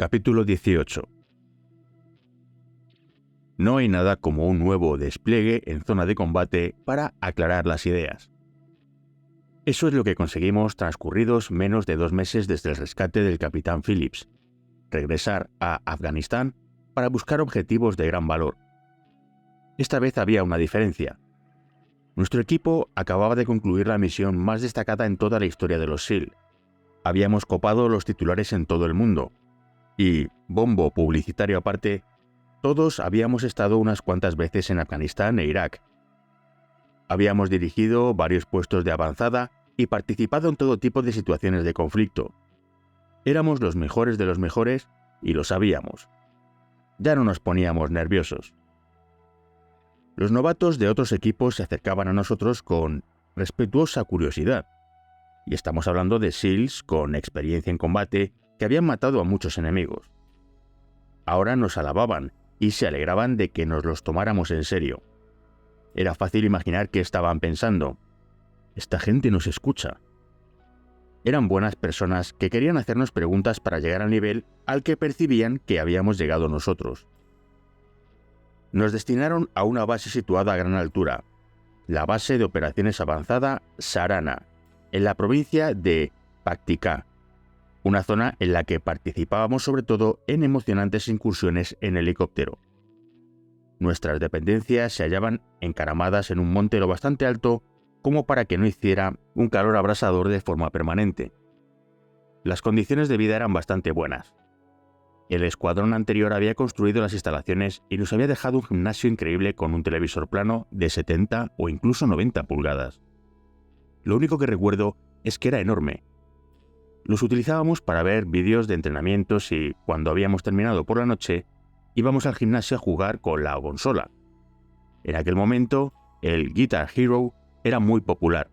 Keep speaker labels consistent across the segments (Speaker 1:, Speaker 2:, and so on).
Speaker 1: Capítulo 18. No hay nada como un nuevo despliegue en zona de combate para aclarar las ideas. Eso es lo que conseguimos transcurridos menos de 2 meses desde el rescate del capitán Phillips. Regresar a Afganistán para buscar objetivos de gran valor. Esta vez había una diferencia. Nuestro equipo acababa de concluir la misión más destacada en toda la historia de los SEAL. Habíamos copado los titulares en todo el mundo. Y, bombo publicitario aparte, todos habíamos estado unas cuantas veces en Afganistán e Irak. Habíamos dirigido varios puestos de avanzada y participado en todo tipo de situaciones de conflicto. Éramos los mejores de los mejores y lo sabíamos. Ya no nos poníamos nerviosos. Los novatos de otros equipos se acercaban a nosotros con respetuosa curiosidad. Y estamos hablando de SEALs con experiencia en combate que habían matado a muchos enemigos. Ahora nos alababan y se alegraban de que nos los tomáramos en serio. Era fácil imaginar qué estaban pensando. Esta gente nos escucha. Eran buenas personas que querían hacernos preguntas para llegar al nivel al que percibían que habíamos llegado nosotros. Nos destinaron a una base situada a gran altura, la base de operaciones avanzada Sarana, en la provincia de Paktika, una zona en la que participábamos sobre todo en emocionantes incursiones en helicóptero. Nuestras dependencias se hallaban encaramadas en un monte lo bastante alto como para que no hiciera un calor abrasador de forma permanente. Las condiciones de vida eran bastante buenas. El escuadrón anterior había construido las instalaciones y nos había dejado un gimnasio increíble con un televisor plano de 70 o incluso 90 pulgadas. Lo único que recuerdo es que era enorme. Los utilizábamos para ver vídeos de entrenamientos y, cuando habíamos terminado por la noche, íbamos al gimnasio a jugar con la consola. En aquel momento, el Guitar Hero era muy popular.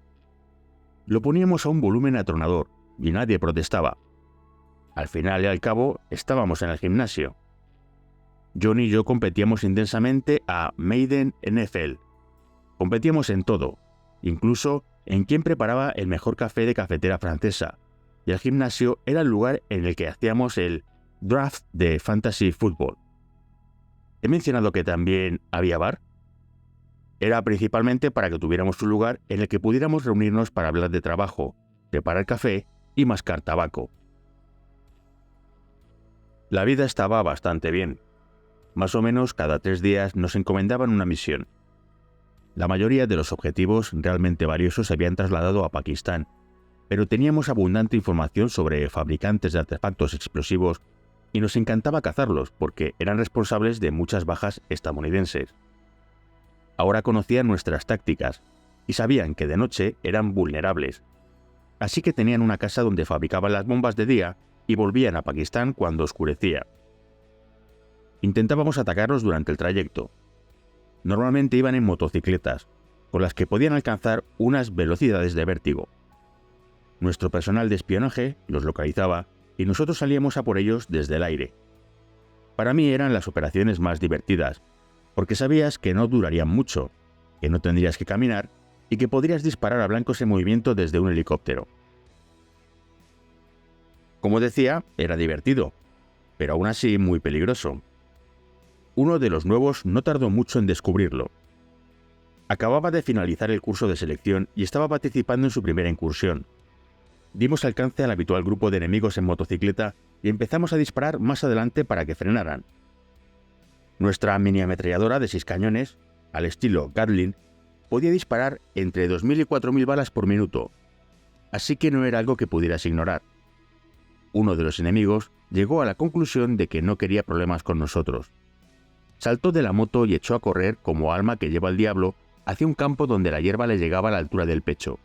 Speaker 1: Lo poníamos a un volumen atronador y nadie protestaba. Al final y al cabo, estábamos en el gimnasio. John y yo competíamos intensamente a Maiden NFL. Competíamos en todo, incluso en quién preparaba el mejor café de cafetera francesa. Y el gimnasio era el lugar en el que hacíamos el draft de fantasy fútbol. ¿He mencionado que también había bar? Era principalmente para que tuviéramos un lugar en el que pudiéramos reunirnos para hablar de trabajo, preparar café y mascar tabaco. La vida estaba bastante bien. Más o menos cada 3 días nos encomendaban una misión. La mayoría de los objetivos realmente valiosos se habían trasladado a Pakistán, pero teníamos abundante información sobre fabricantes de artefactos explosivos y nos encantaba cazarlos porque eran responsables de muchas bajas estadounidenses. Ahora conocían nuestras tácticas y sabían que de noche eran vulnerables, así que tenían una casa donde fabricaban las bombas de día y volvían a Pakistán cuando oscurecía. Intentábamos atacarlos durante el trayecto. Normalmente iban en motocicletas, con las que podían alcanzar unas velocidades de vértigo. Nuestro personal de espionaje los localizaba y nosotros salíamos a por ellos desde el aire. Para mí eran las operaciones más divertidas, porque sabías que no durarían mucho, que no tendrías que caminar y que podrías disparar a blancos en movimiento desde un helicóptero. Como decía, era divertido, pero aún así muy peligroso. Uno de los nuevos no tardó mucho en descubrirlo. Acababa de finalizar el curso de selección y estaba participando en su primera incursión. Dimos alcance al habitual grupo de enemigos en motocicleta y empezamos a disparar más adelante para que frenaran. Nuestra mini ametralladora de 6 cañones, al estilo Gatling, podía disparar entre 2.000 y 4.000 balas por minuto, así que no era algo que pudieras ignorar. Uno de los enemigos llegó a la conclusión de que no quería problemas con nosotros. Saltó de la moto y echó a correr como alma que lleva el diablo hacia un campo donde la hierba le llegaba a la altura del pecho.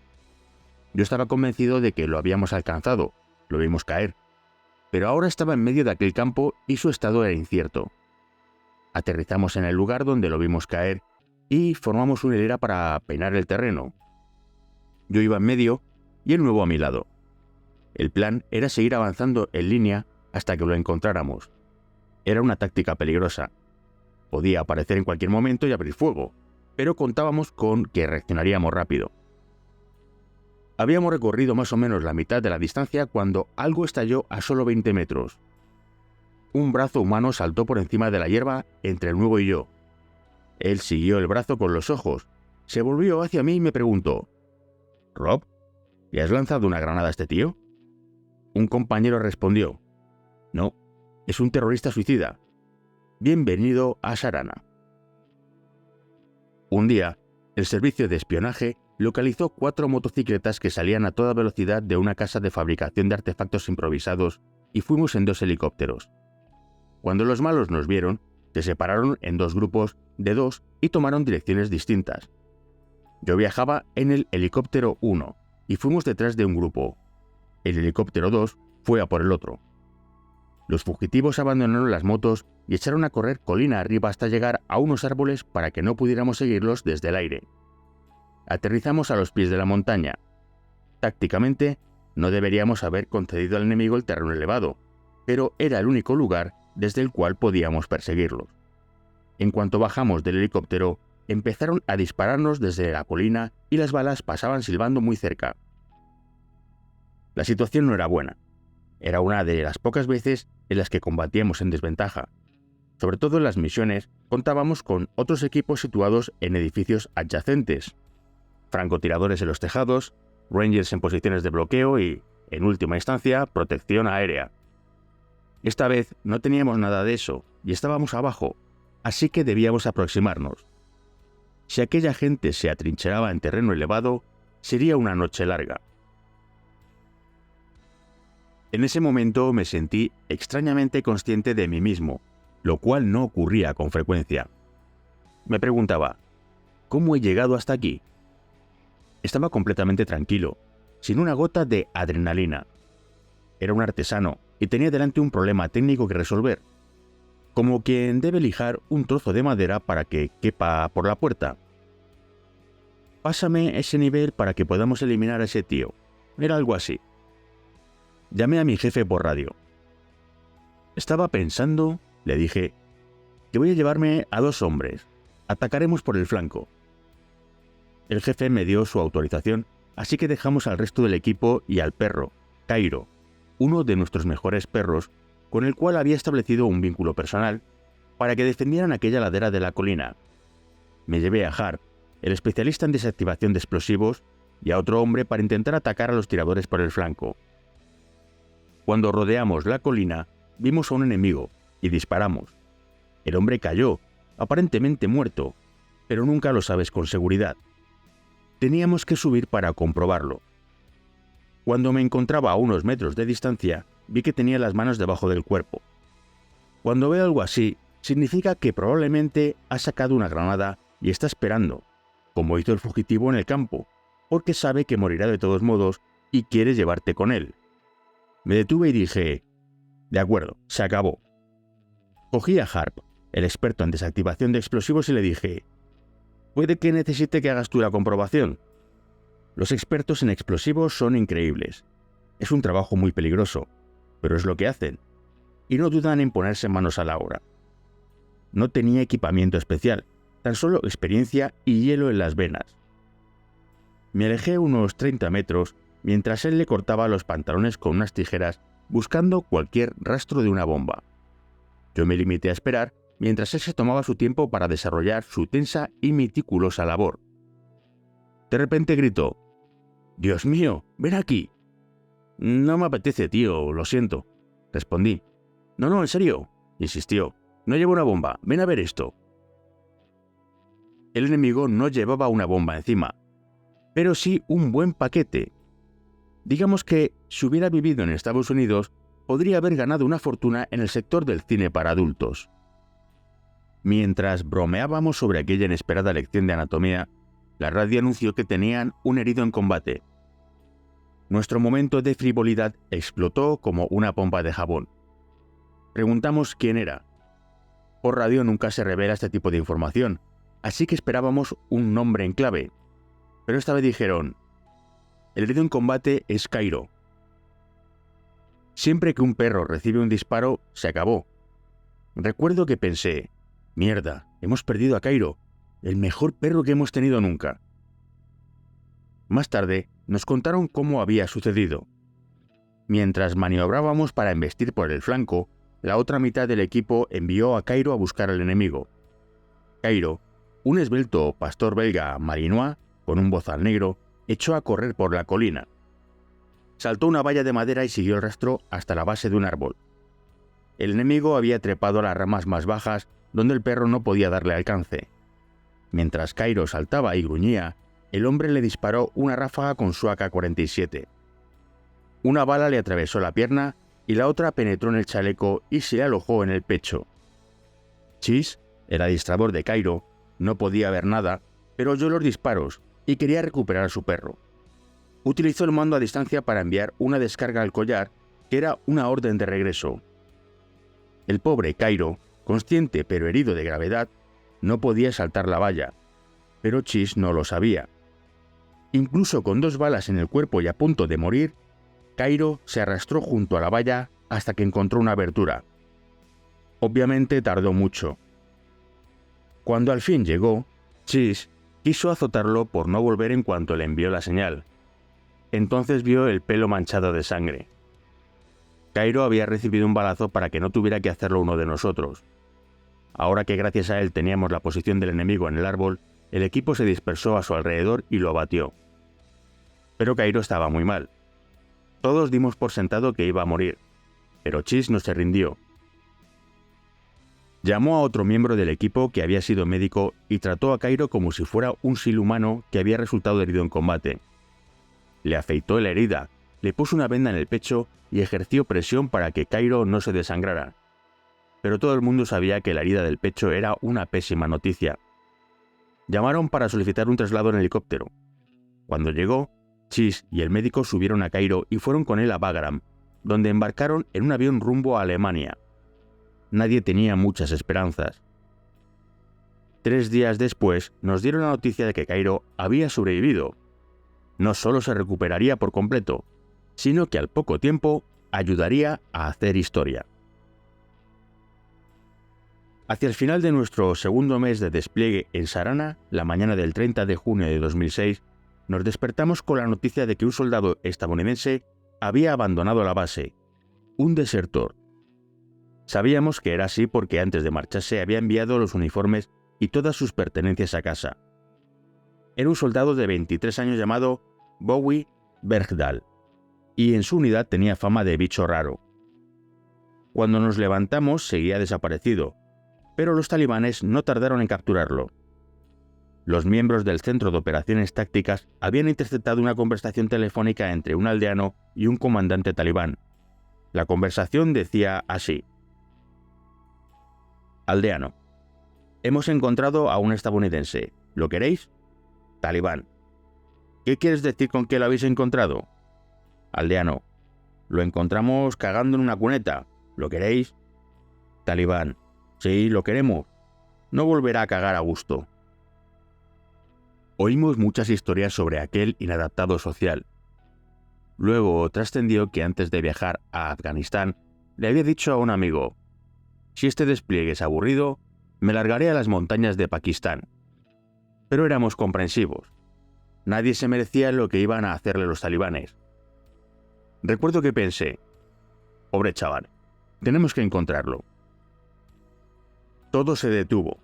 Speaker 1: Yo estaba convencido de que lo habíamos alcanzado, lo vimos caer, pero ahora estaba en medio de aquel campo y su estado era incierto. Aterrizamos en el lugar donde lo vimos caer y formamos una hilera para peinar el terreno. Yo iba en medio y el nuevo a mi lado. El plan era seguir avanzando en línea hasta que lo encontráramos. Era una táctica peligrosa. Podía aparecer en cualquier momento y abrir fuego, pero contábamos con que reaccionaríamos rápido. Habíamos recorrido más o menos la mitad de la distancia cuando algo estalló a solo 20 metros. un brazo humano saltó por encima de la hierba entre el nuevo y yo. Él siguió el brazo con los ojos, se volvió hacia mí y me preguntó: «Rob, ¿le has lanzado una granada a este tío?». Un compañero respondió: «No, es un terrorista suicida. Bienvenido a Sharana». Un día, el servicio de espionaje localizó 4 motocicletas que salían a toda velocidad de una casa de fabricación de artefactos improvisados y fuimos en 2 helicópteros. Cuando los malos nos vieron, se separaron en 2 grupos de 2 y tomaron direcciones distintas. Yo viajaba en el helicóptero 1 y fuimos detrás de un grupo. El helicóptero 2 fue a por el otro. Los fugitivos abandonaron las motos y echaron a correr colina arriba hasta llegar a unos árboles para que no pudiéramos seguirlos desde el aire. Aterrizamos a los pies de la montaña. Tácticamente, no deberíamos haber concedido al enemigo el terreno elevado, pero era el único lugar desde el cual podíamos perseguirlos. En cuanto bajamos del helicóptero, empezaron a dispararnos desde la colina y las balas pasaban silbando muy cerca. La situación no era buena. Era una de las pocas veces en las que combatíamos en desventaja. Sobre todo en las misiones, contábamos con otros equipos situados en edificios adyacentes: francotiradores en los tejados, rangers en posiciones de bloqueo y, en última instancia, protección aérea. Esta vez no teníamos nada de eso y estábamos abajo, así que debíamos aproximarnos. Si aquella gente se atrincheraba en terreno elevado, sería una noche larga. En ese momento me sentí extrañamente consciente de mí mismo, lo cual no ocurría con frecuencia. Me preguntaba: ¿cómo he llegado hasta aquí? Estaba completamente tranquilo, sin una gota de adrenalina. Era un artesano y tenía delante un problema técnico que resolver, como quien debe lijar un trozo de madera para que quepa por la puerta. «Pásame ese nivel para que podamos eliminar a ese tío». Era algo así. Llamé a mi jefe por radio. «Estaba pensando», le dije, «que voy a llevarme a 2 hombres. Atacaremos por el flanco». El jefe me dio su autorización, así que dejamos al resto del equipo y al perro, Cairo, uno de nuestros mejores perros, con el cual había establecido un vínculo personal, para que defendieran aquella ladera de la colina. Me llevé a Harp, el especialista en desactivación de explosivos, y a otro hombre para intentar atacar a los tiradores por el flanco. Cuando rodeamos la colina, vimos a un enemigo y disparamos. El hombre cayó, aparentemente muerto, pero nunca lo sabes con seguridad. Teníamos que subir para comprobarlo. Cuando me encontraba a unos metros de distancia, vi que tenía las manos debajo del cuerpo. Cuando veo algo así, significa que probablemente ha sacado una granada y está esperando, como hizo el fugitivo en el campo, porque sabe que morirá de todos modos y quiere llevarte con él. Me detuve y dije: «De acuerdo, se acabó». Cogí a Harp, el experto en desactivación de explosivos, y le dije: «¿Puede que necesite que hagas tú la comprobación? Los expertos en explosivos son increíbles. Es un trabajo muy peligroso, pero es lo que hacen, y no dudan en ponerse manos a la obra». No tenía equipamiento especial, tan solo experiencia y hielo en las venas. Me alejé unos 30 metros mientras él le cortaba los pantalones con unas tijeras buscando cualquier rastro de una bomba. Yo me limité a esperar mientras él se tomaba su tiempo para desarrollar su tensa y meticulosa labor. De repente gritó: «¡Dios mío, ven aquí!». «No me apetece, tío, lo siento», respondí. «No, en serio», insistió. «No llevo una bomba, ven a ver esto». El enemigo no llevaba una bomba encima, pero sí un buen paquete. Digamos que, si hubiera vivido en Estados Unidos, podría haber ganado una fortuna en el sector del cine para adultos. Mientras bromeábamos sobre aquella inesperada lección de anatomía, la radio anunció que tenían un herido en combate. Nuestro momento de frivolidad explotó como una pompa de jabón. Preguntamos quién era. Por radio nunca se revela este tipo de información, así que esperábamos un nombre en clave. Pero esta vez dijeron: «El herido en combate es Cairo». Siempre que un perro recibe un disparo, se acabó. Recuerdo que pensé: «Mierda, hemos perdido a Cairo, el mejor perro que hemos tenido nunca». Más tarde, nos contaron cómo había sucedido. Mientras maniobrábamos para embestir por el flanco, la otra mitad del equipo envió a Cairo a buscar al enemigo. Cairo, un esbelto pastor belga malinois con un bozal negro, echó a correr por la colina. Saltó una valla de madera y siguió el rastro hasta la base de un árbol. El enemigo había trepado a las ramas más bajas donde el perro no podía darle alcance. Mientras Cairo saltaba y gruñía, el hombre le disparó una ráfaga con su AK-47. Una bala le atravesó la pierna y la otra penetró en el chaleco y se le alojó en el pecho. Chis, el adiestrador de Cairo, no podía ver nada, pero oyó los disparos y quería recuperar a su perro. Utilizó el mando a distancia para enviar una descarga al collar, que era una orden de regreso. El pobre Cairo, consciente pero herido de gravedad, no podía saltar la valla, pero Chis no lo sabía. Incluso con 2 balas en el cuerpo y a punto de morir, Cairo se arrastró junto a la valla hasta que encontró una abertura. Obviamente tardó mucho. Cuando al fin llegó, Chis quiso azotarlo por no volver en cuanto le envió la señal. Entonces vio el pelo manchado de sangre. Cairo había recibido un balazo para que no tuviera que hacerlo uno de nosotros. Ahora que gracias a él teníamos la posición del enemigo en el árbol, el equipo se dispersó a su alrededor y lo abatió. Pero Cairo estaba muy mal. Todos dimos por sentado que iba a morir, pero Chis no se rindió. Llamó a otro miembro del equipo que había sido médico y trató a Cairo como si fuera un sil humano que había resultado herido en combate. Le afeitó la herida, le puso una venda en el pecho y ejerció presión para que Cairo no se desangrara. Pero todo el mundo sabía que la herida del pecho era una pésima noticia. Llamaron para solicitar un traslado en helicóptero. Cuando llegó, Chis y el médico subieron a Cairo y fueron con él a Bagram, donde embarcaron en un avión rumbo a Alemania. Nadie tenía muchas esperanzas. 3 días después nos dieron la noticia de que Cairo había sobrevivido. No solo se recuperaría por completo, sino que al poco tiempo ayudaría a hacer historia. Hacia el final de nuestro segundo mes de despliegue en Sarana, la mañana del 30 de junio de 2006, nos despertamos con la noticia de que un soldado estadounidense había abandonado la base, un desertor. Sabíamos que era así porque antes de marcharse había enviado los uniformes y todas sus pertenencias a casa. Era un soldado de 23 años llamado Bowie Bergdahl, y en su unidad tenía fama de bicho raro. Cuando nos levantamos seguía desaparecido, pero los talibanes no tardaron en capturarlo. Los miembros del Centro de Operaciones Tácticas habían interceptado una conversación telefónica entre un aldeano y un comandante talibán. La conversación decía así: Aldeano: hemos encontrado a un estadounidense. ¿Lo queréis? Talibán: ¿qué quieres decir con que lo habéis encontrado? Aldeano: lo encontramos cagando en una cuneta. ¿Lo queréis? Talibán: sí, lo queremos. No volverá a cagar a gusto. Oímos muchas historias sobre aquel inadaptado social. Luego trascendió que antes de viajar a Afganistán le había dicho a un amigo: si este despliegue es aburrido, me largaré a las montañas de Pakistán. Pero éramos comprensivos. Nadie se merecía lo que iban a hacerle los talibanes. Recuerdo que pensé: pobre chaval, tenemos que encontrarlo. Todo se detuvo.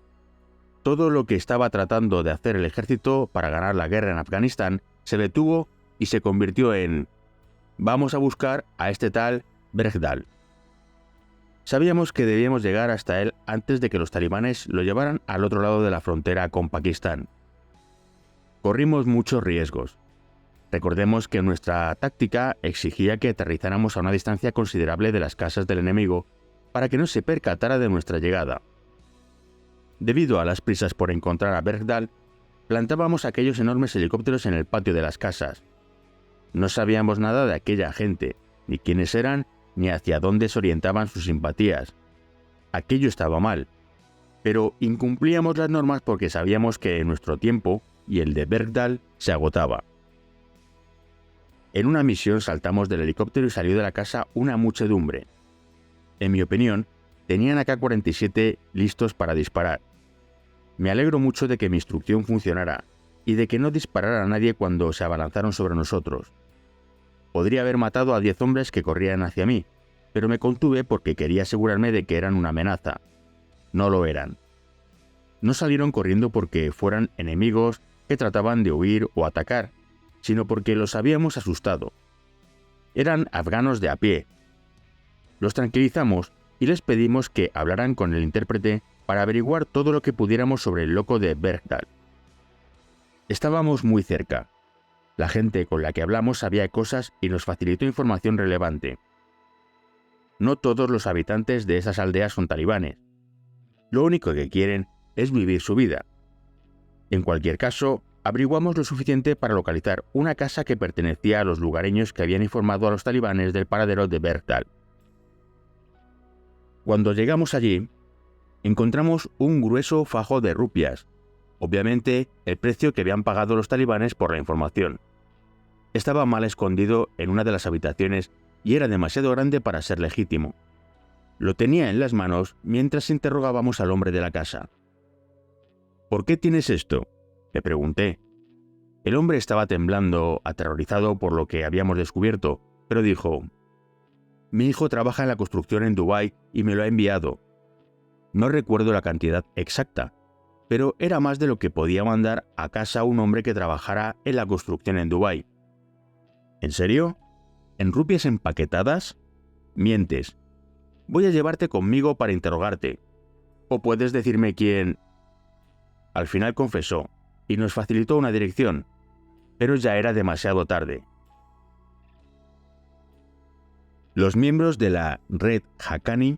Speaker 1: Todo lo que estaba tratando de hacer el ejército para ganar la guerra en Afganistán se detuvo y se convirtió en: vamos a buscar a este tal Bergdahl. Sabíamos que debíamos llegar hasta él antes de que los talibanes lo llevaran al otro lado de la frontera con Pakistán. Corrimos muchos riesgos. Recordemos que nuestra táctica exigía que aterrizáramos a una distancia considerable de las casas del enemigo para que no se percatara de nuestra llegada. Debido a las prisas por encontrar a Bergdahl, plantábamos aquellos enormes helicópteros en el patio de las casas. No sabíamos nada de aquella gente, ni quiénes eran, ni hacia dónde se orientaban sus simpatías. Aquello estaba mal, pero incumplíamos las normas porque sabíamos que nuestro tiempo y el de Bergdahl se agotaba. En una misión saltamos del helicóptero y salió de la casa una muchedumbre. En mi opinión, tenían AK-47 listos para disparar. Me alegro mucho de que mi instrucción funcionara y de que no disparara a nadie cuando se abalanzaron sobre nosotros. Podría haber matado a 10 hombres que corrían hacia mí, pero me contuve porque quería asegurarme de que eran una amenaza. No lo eran. No salieron corriendo porque fueran enemigos que trataban de huir o atacar, sino porque los habíamos asustado. Eran afganos de a pie. Los tranquilizamos y les pedimos que hablaran con el intérprete para averiguar todo lo que pudiéramos sobre el loco de Bergdahl. Estábamos muy cerca. La gente con la que hablamos sabía cosas y nos facilitó información relevante. No todos los habitantes de esas aldeas son talibanes. Lo único que quieren es vivir su vida. En cualquier caso, averiguamos lo suficiente para localizar una casa que pertenecía a los lugareños que habían informado a los talibanes del paradero de Bergdahl. Cuando llegamos allí, encontramos un grueso fajo de rupias, obviamente el precio que habían pagado los talibanes por la información. Estaba mal escondido en una de las habitaciones y era demasiado grande para ser legítimo. Lo tenía en las manos mientras interrogábamos al hombre de la casa. ¿Por qué tienes esto?, le pregunté. El hombre estaba temblando, aterrorizado por lo que habíamos descubierto, pero dijo: «Mi hijo trabaja en la construcción en Dubái y me lo ha enviado. No recuerdo la cantidad exacta, pero era más de lo que podía mandar a casa un hombre que trabajara en la construcción en Dubái». «¿En serio? ¿En rupias empaquetadas? Mientes. Voy a llevarte conmigo para interrogarte. ¿O puedes decirme quién...?» Al final confesó y nos facilitó una dirección, pero ya era demasiado tarde. Los miembros de la Red Haqqani,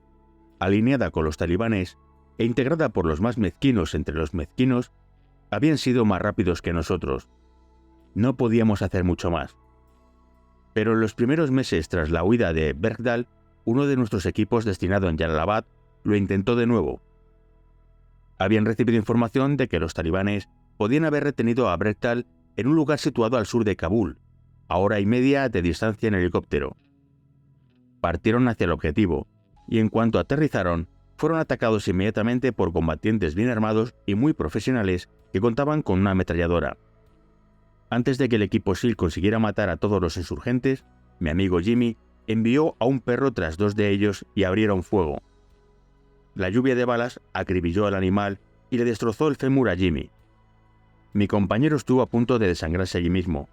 Speaker 1: alineada con los talibanes e integrada por los más mezquinos entre los mezquinos, habían sido más rápidos que nosotros. No podíamos hacer mucho más. Pero en los primeros meses tras la huida de Bergdahl, uno de nuestros equipos destinado en Jalalabad lo intentó de nuevo. Habían recibido información de que los talibanes podían haber retenido a Bergdahl en un lugar situado al sur de Kabul, a hora y media de distancia en helicóptero. Partieron hacia el objetivo, y en cuanto aterrizaron, fueron atacados inmediatamente por combatientes bien armados y muy profesionales que contaban con una ametralladora. Antes de que el equipo SEAL consiguiera matar a todos los insurgentes, mi amigo Jimmy envió a un perro tras dos de ellos y abrieron fuego. La lluvia de balas acribilló al animal y le destrozó el fémur a Jimmy. Mi compañero estuvo a punto de desangrarse allí mismo,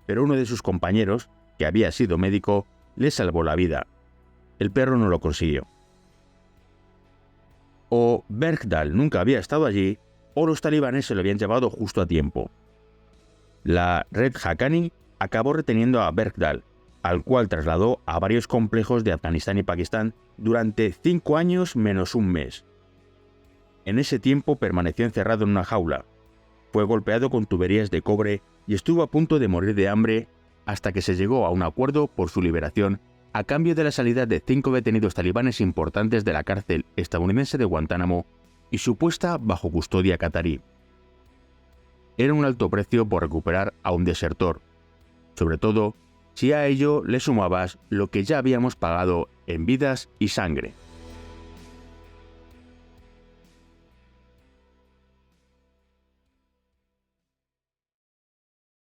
Speaker 1: pero uno de sus compañeros, que había sido médico, le salvó la vida. El perro no lo consiguió. O Bergdahl nunca había estado allí, o los talibanes se lo habían llevado justo a tiempo. La Red Haqqani acabó reteniendo a Bergdahl, al cual trasladó a varios complejos de Afganistán y Pakistán durante 5 años menos un mes. En ese tiempo permaneció encerrado en una jaula, fue golpeado con tuberías de cobre y estuvo a punto de morir de hambre hasta que se llegó a un acuerdo por su liberación a cambio de la salida de 5 detenidos talibanes importantes de la cárcel estadounidense de Guantánamo y su puesta bajo custodia catarí. Era un alto precio por recuperar a un desertor, sobre todo si a ello le sumabas lo que ya habíamos pagado en vidas y sangre.